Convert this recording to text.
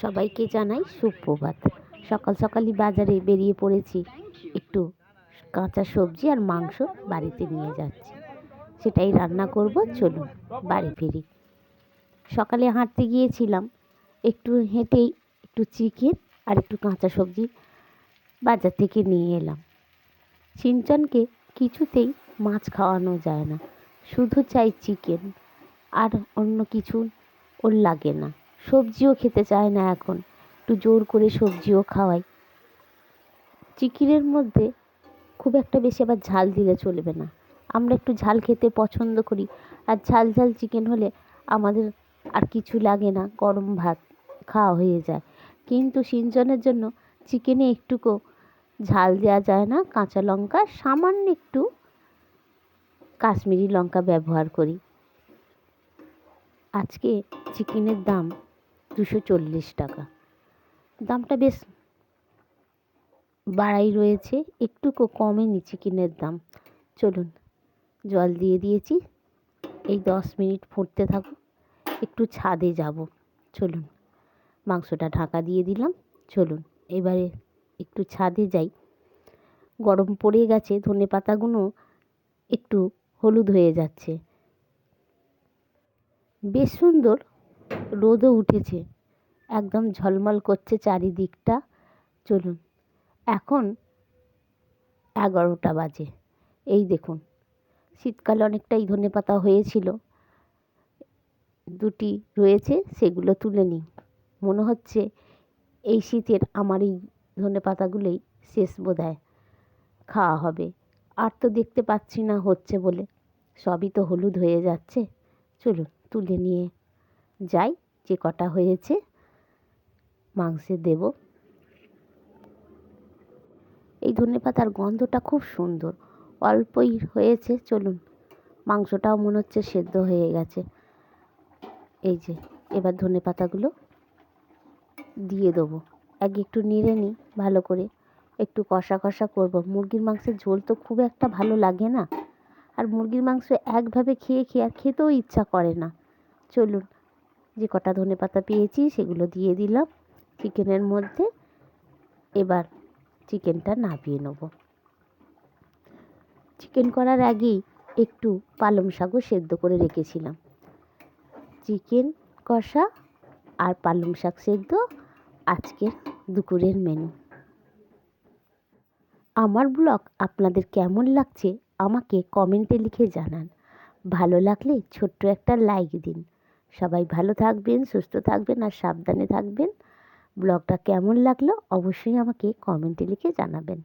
সবাইকে জানাই সুপ্রভাত। সকাল সকালই বাজারে বেরিয়ে পড়েছি, একটু কাঁচা সবজি আর মাংস বাড়িতে নিয়ে যাচ্ছি, সেটাই রান্না করব। চলুন বাড়ি ফিরি। সকালে হাঁটতে গিয়েছিলাম, একটু হেঁটেই একটু চিকেন আর একটু কাঁচা সবজি বাজার থেকে নিয়ে এলাম। সিনচানকে কিছুতেই মাছ খাওয়ানো যায় না, শুধু চাই চিকেন, আর অন্য কিছু ওর লাগে না। সবজিও খেতে চায় না এখন, একটু জোর করে সবজিও খাওয়াই। চিকেনের মধ্যে খুব একটা বেশি আবার ঝাল দিলে চলবে না, আমরা একটু ঝাল খেতে পছন্দ করি, আর ঝাল ঝাল চিকেন হলে আমাদের আর কিছু লাগে না, গরম ভাত খাওয়া হয়ে যায়। কিন্তু সিনচনের জন্য চিকেনে একটুকু ঝাল দেওয়া যায় না, কাঁচা লঙ্কা সামান্য একটু কাশ্মীরি লঙ্কা ব্যবহার করি। আজকে চিকেনের দাম 240 টাকা, দামটা বেশ বাড়াই রয়েছে, একটুকু কমেনি চিকেনের দাম। চলুন, জল দিয়ে দিয়েছি, এই 10 মিনিট ফুটতে থাকুক, একটু ছাদে যাব। চলুন, মাংসটা ঢাকা দিয়ে দিলাম। চলুন এবারে একটু ছাদে যাই। গরম পড়ে গেছে, ধনেপাতাগুলো একটু হলুদ হয়ে যাচ্ছে, বেশ সুন্দর রোদও উঠেছে, একদম ঝলমল করছে চারিদিকটা। চলুন, এখন 11টা বাজে। এই দেখুন, শীতকালে অনেকটাই ধনেপাতা হয়েছিল, দুটি রয়েছে, সেগুলো তুলে নিই। মনে হচ্ছে এই শীতের আমার এই ধনেপাতাগুলোই শেষ বোধহয় খাওয়া হবে। আর তো দেখতে পাচ্ছি না হচ্ছে বলে, সবই তো হলুদ হয়ে যাচ্ছে। চলুন তুলে নিয়ে যাই, যে কটা হয়েছে মাংসে দেব। এই ধনেপাতার গন্ধটা খুব সুন্দর, অল্পই হয়েছে। চলুন, মাংসটাও মনে হচ্ছে সেদ্ধ হয়ে গেছে। এই যে এবার ধনেপাতাগুলো দিয়ে দেবো, আগে একটু নেড়ে নিই ভালো করে, একটু কষা কষা করব। মুরগির মাংসের ঝোল তো খুব একটা ভালো লাগে না, আর মুরগির মাংস একভাবে খেয়ে খেয়ে আর খেতেও ইচ্ছা করে না। চলুন, যে কটা ধনেপাতা পেয়েছি সেগুলো দিয়ে দিলাম চিকেনের মধ্যে। এবার চিকেনটা নামিয়ে নেব। চিকেন করার আগেই একটু পালং শাকও সেদ্ধ করে রেখেছিলাম। চিকেন কষা আর পালং শাক সেদ্ধ আজকের দুপুরের মেনু। আমার ব্লগ আপনাদের কেমন লাগছে আমাকে কমেন্টে লিখে জানান। ভালো লাগলে ছোট্ট একটা লাইক দিন। সবাই ভালো থাকবেন, সুস্থ থাকবেন আর সাবধানে থাকবেন। ব্লগটা কেমন লাগলো অবশ্যই আমাকে কমেন্টে লিখে জানাবেন।